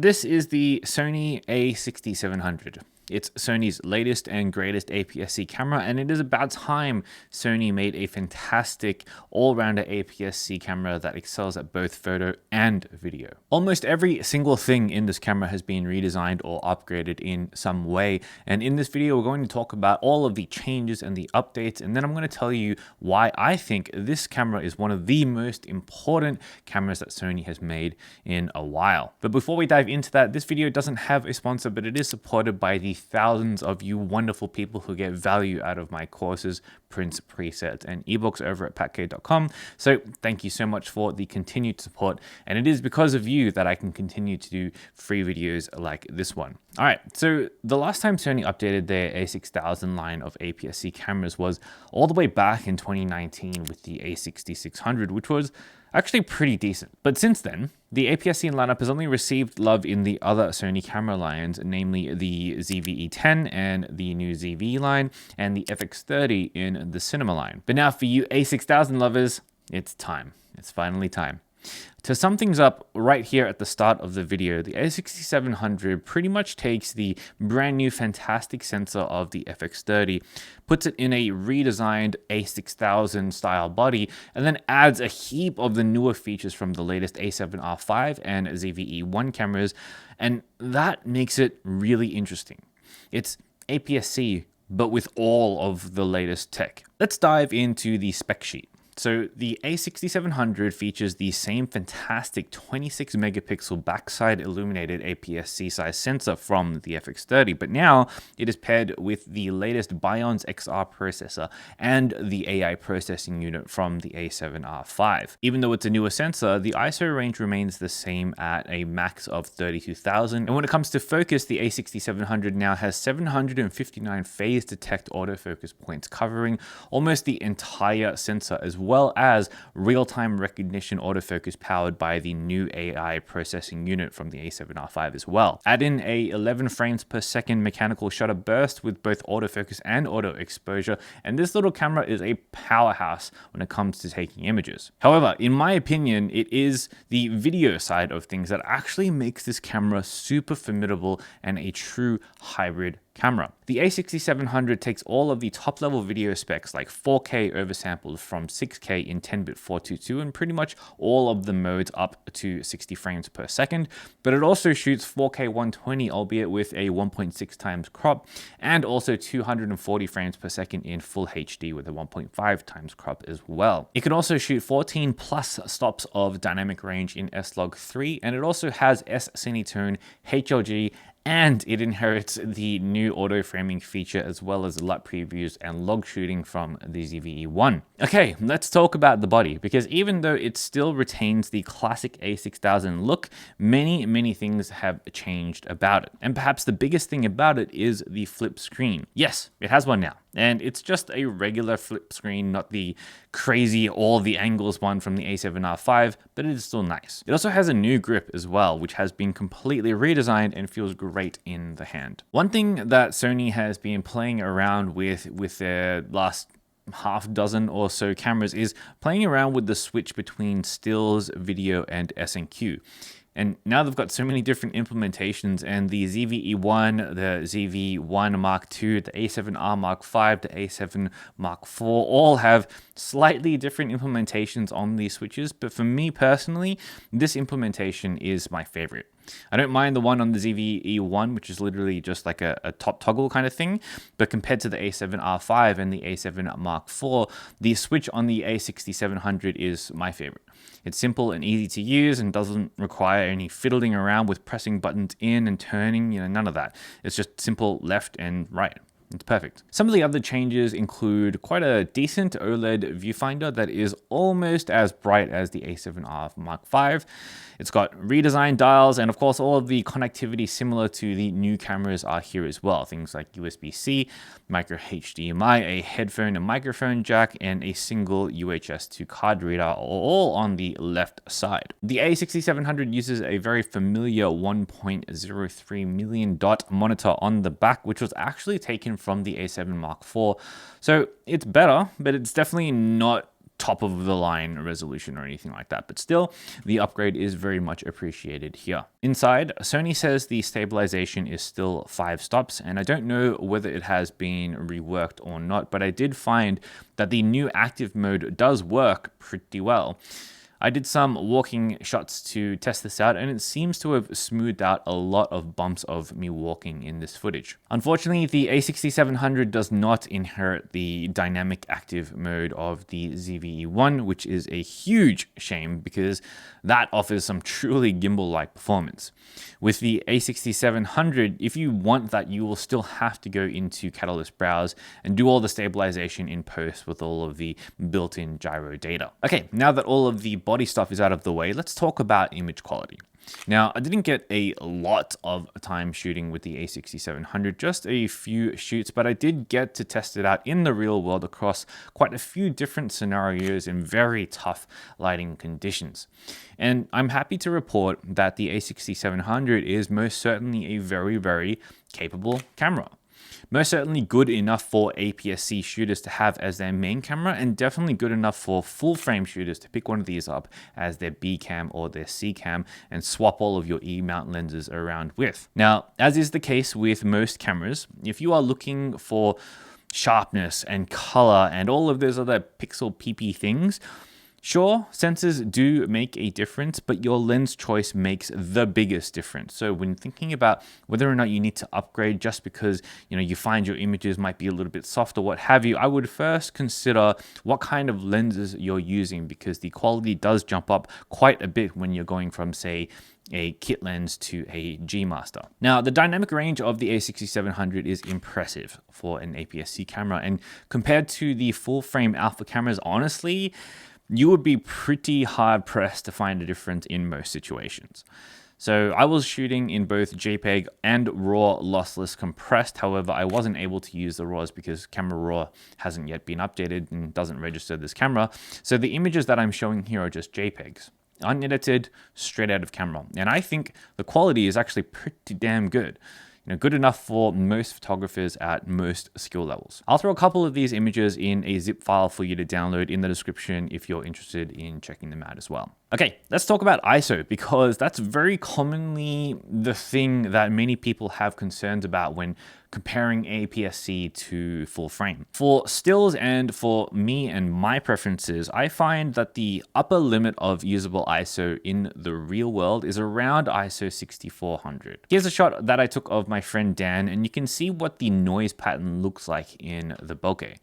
This is the Sony a6700. It's Sony's latest and greatest APS-C camera, and it is about time Sony made a fantastic all-rounder APS-C camera that excels at both photo and video. Almost every single thing in this camera has been redesigned or upgraded in some way, and in this video we're going to talk about all of the changes and the updates, and then I'm going to tell you why I think this camera is one of the most important cameras that Sony has made in a while. But before we dive into that, this video doesn't have a sponsor, but it is supported by the thousands of you wonderful people who get value out of my courses, prints, presets, and ebooks over at patk.com. So thank you so much for the continued support. And it is because of you that I can continue to do free videos like this one. All right, so the last time Sony updated their a6000 line of APS-C cameras was all the way back in 2019 with the a6600, which was actually pretty decent. But since then, the APS-C lineup has only received love in the other Sony camera lines, namely the ZV-E10 and the new ZV line, and the FX30 in the cinema line. But now for you a6000 lovers, it's time. It's finally time. To sum things up right here at the start of the video, the a6700 pretty much takes the brand new fantastic sensor of the FX30, puts it in a redesigned a6000 style body, and then adds a heap of the newer features from the latest a7R5 and ZV-E1 cameras, and that makes it really interesting. It's APS-C, but with all of the latest tech. Let's dive into the spec sheet. So the a6700 features the same fantastic 26 megapixel backside illuminated APS-C size sensor from the FX30, but now it is paired with the latest Bions XR processor and the AI processing unit from the a7R5. Even though it's a newer sensor, the ISO range remains the same at a max of 32,000. And when it comes to focus, the a6700 now has 759 phase detect autofocus points, covering almost the entire sensor, as well as real-time recognition autofocus powered by the new AI processing unit from the a7R5 as well. Add in a 11 frames per second mechanical shutter burst with both autofocus and auto exposure, and this little camera is a powerhouse when it comes to taking images. However, in my opinion, it is the video side of things that actually makes this camera super formidable and a true hybrid camera. The a6700 takes all of the top level video specs like 4K oversampled from 6K in 10-bit 422 and pretty much all of the modes up to 60 frames per second, but it also shoots 4K 120, albeit with a 1.6 times crop, and also 240 frames per second in full HD with a 1.5 times crop as well. It can also shoot 14 plus stops of dynamic range in S-Log3, and it also has S-Cinetone, HLG, and it inherits the new auto framing feature as well as LUT previews and log shooting from the ZV-E1. Okay, let's talk about the body, because even though it still retains the classic a6000 look, many things have changed about it. And perhaps the biggest thing about it is the flip screen. Yes, it has one now. And it's just a regular flip screen, not the crazy all the angles one from the a7R5, but it is still nice. It also has a new grip as well, which has been completely redesigned and feels great in the hand. One thing that Sony has been playing around with their last half dozen or so cameras is playing around with the switch between stills, video, and S&Q. And now they've got so many different implementations, and the ZV-E1, the ZV-1 Mark II, the A7R Mark V, the A7 Mark IV, all have slightly different implementations on these switches. But for me personally, this implementation is my favorite. I don't mind the one on the ZV-E1, which is literally just like a top toggle kind of thing. But compared to the A7R5 and the A7 Mark IV, the switch on the a6700 is my favorite. It's simple and easy to use and doesn't require any fiddling around with pressing buttons in and turning, none of that. It's just simple left and right. It's perfect. Some of the other changes include quite a decent OLED viewfinder that is almost as bright as the A7R Mark V. It's got redesigned dials, and of course all of the connectivity similar to the new cameras are here as well. Things like USB-C, micro HDMI, a headphone and microphone jack, and a single UHS 2 card reader, all on the left side. The a6700 uses a very familiar 1.03 million dot monitor on the back, which was actually taken from the A7 Mark IV. So it's better, but it's definitely not top of the line resolution or anything like that, but still the upgrade is very much appreciated here. Inside, Sony says the stabilization is still 5 stops, and I don't know whether it has been reworked or not, but I did find that the new active mode does work pretty well. I did some walking shots to test this out, and it seems to have smoothed out a lot of bumps of me walking in this footage. Unfortunately, the A6700 does not inherit the dynamic active mode of the ZVE1, which is a huge shame because that offers some truly gimbal-like performance. With the A6700, if you want that, you will still have to go into Catalyst Browse and do all the stabilization in post with all of the built-in gyro data. Okay, now that all of the body stuff is out of the way, let's talk about image quality. Now, I didn't get a lot of time shooting with the A6700, just a few shoots, but I did get to test it out in the real world across quite a few different scenarios in very tough lighting conditions. And I'm happy to report that the A6700 is most certainly a very, very capable camera. Most certainly good enough for APS-C shooters to have as their main camera, and definitely good enough for full frame shooters to pick one of these up as their B cam or their C cam and swap all of your E mount lenses around with. Now, as is the case with most cameras, if you are looking for sharpness and color and all of those other pixel PP things, sure, sensors do make a difference, but your lens choice makes the biggest difference. So when thinking about whether or not you need to upgrade just because you find your images might be a little bit soft or what have you, I would first consider what kind of lenses you're using, because the quality does jump up quite a bit when you're going from, say, a kit lens to a G Master. Now, the dynamic range of the A6700 is impressive for an APS-C camera, and compared to the full frame alpha cameras, honestly, you would be pretty hard pressed to find a difference in most situations. So I was shooting in both JPEG and RAW lossless compressed. However, I wasn't able to use the RAWs because Camera Raw hasn't yet been updated and doesn't register this camera. So the images that I'm showing here are just JPEGs, unedited, straight out of camera. And I think the quality is actually pretty damn good. Good enough for most photographers at most skill levels. I'll throw a couple of these images in a zip file for you to download in the description if you're interested in checking them out as well. Okay, let's talk about ISO, because that's very commonly the thing that many people have concerns about when comparing APS-C to full frame. For stills and for me and my preferences, I find that the upper limit of usable ISO in the real world is around ISO 6400. Here's a shot that I took of my friend Dan, and you can see what the noise pattern looks like in the bokeh.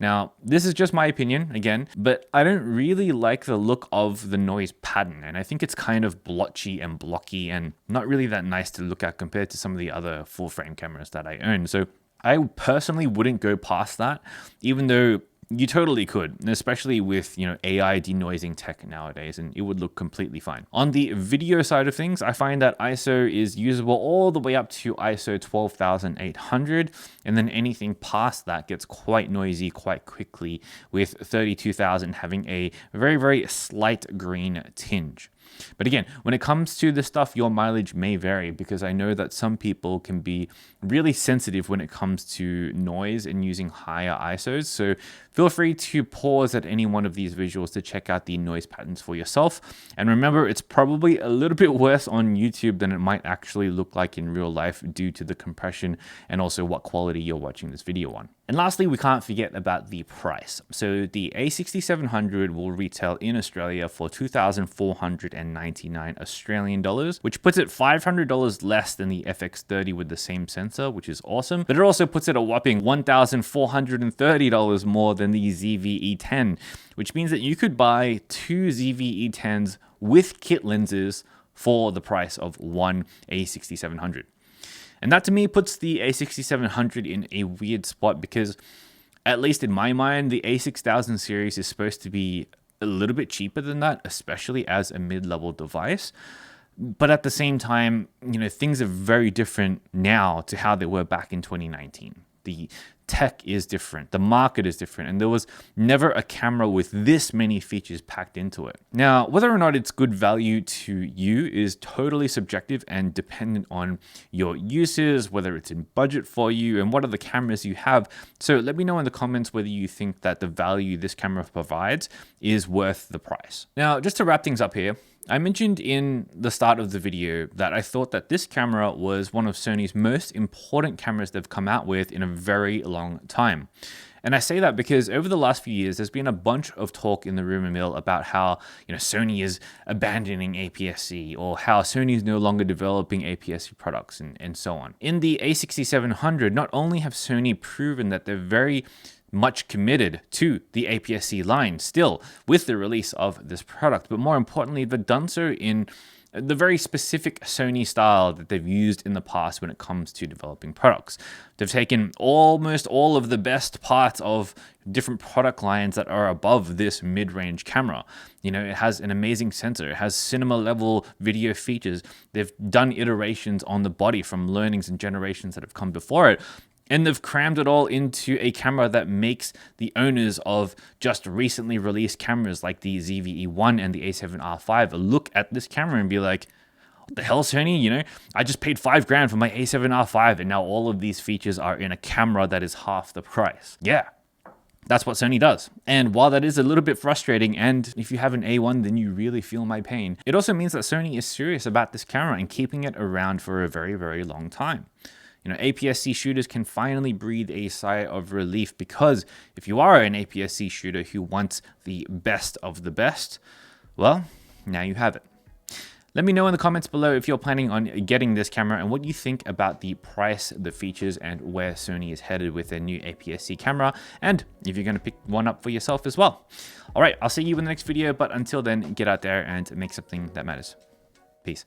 Now, this is just my opinion, again, but I don't really like the look of the noise pattern, and I think it's kind of blotchy and blocky and not really that nice to look at compared to some of the other full frame cameras that I own. So I personally wouldn't go past that, even though you totally could, especially with AI denoising tech nowadays, and it would look completely fine. On the video side of things, I find that ISO is usable all the way up to ISO 12800, and then anything past that gets quite noisy quite quickly, with 32,000 having a very, very slight green tinge. But again, when it comes to this stuff, your mileage may vary, because I know that some people can be really sensitive when it comes to noise and using higher ISOs. So feel free to pause at any one of these visuals to check out the noise patterns for yourself. And remember, it's probably a little bit worse on YouTube than it might actually look like in real life due to the compression and also what quality you're watching this video on. And lastly, we can't forget about the price. So the A6700 will retail in Australia for 2,499 Australian dollars, which puts it $500 less than the FX30 with the same sensor, which is awesome. But it also puts it a whopping $1,430 more than the ZVE10, which means that you could buy 2 ZVE10s with kit lenses for the price of one A6700. And that to me puts the A6700 in a weird spot, because at least in my mind, the A6000 series is supposed to be a little bit cheaper than that, especially as a mid-level device. But at the same time, things are very different now to how they were back in 2019. the tech is different, the market is different, and there was never a camera with this many features packed into it. Now, whether or not it's good value to you is totally subjective and dependent on your uses, whether it's in budget for you, and what other cameras you have. So let me know in the comments whether you think that the value this camera provides is worth the price. Now, just to wrap things up here, I mentioned in the start of the video that I thought that this camera was one of Sony's most important cameras they've come out with in a very long time. And I say that because over the last few years, there's been a bunch of talk in the rumor mill about how, Sony is abandoning APS-C, or how Sony is no longer developing APS-C products, and so on. In the a6700, not only have Sony proven that they're very much committed to the APS-C line still with the release of this product, but more importantly, they've done so in the very specific Sony style that they've used in the past when it comes to developing products. They've taken almost all of the best parts of different product lines that are above this mid-range camera. It has an amazing sensor, it has cinema level video features. They've done iterations on the body from learnings and generations that have come before it. And they've crammed it all into a camera that makes the owners of just recently released cameras like the ZV-E1 and the A7R5 look at this camera and be like, what the hell, Sony? I just paid $5,000 for my A7R5 and now all of these features are in a camera that is half the price. Yeah. That's what Sony does. And while that is a little bit frustrating, and if you have an A1, then you really feel my pain, it also means that Sony is serious about this camera and keeping it around for a very, very long time. APS-C shooters can finally breathe a sigh of relief, because if you are an APS-C shooter who wants the best of the best, well, now you have it. Let me know in the comments below if you're planning on getting this camera and what you think about the price, the features, and where Sony is headed with their new APS-C camera, and if you're going to pick one up for yourself as well. All right, I'll see you in the next video, but until then, get out there and make something that matters. Peace.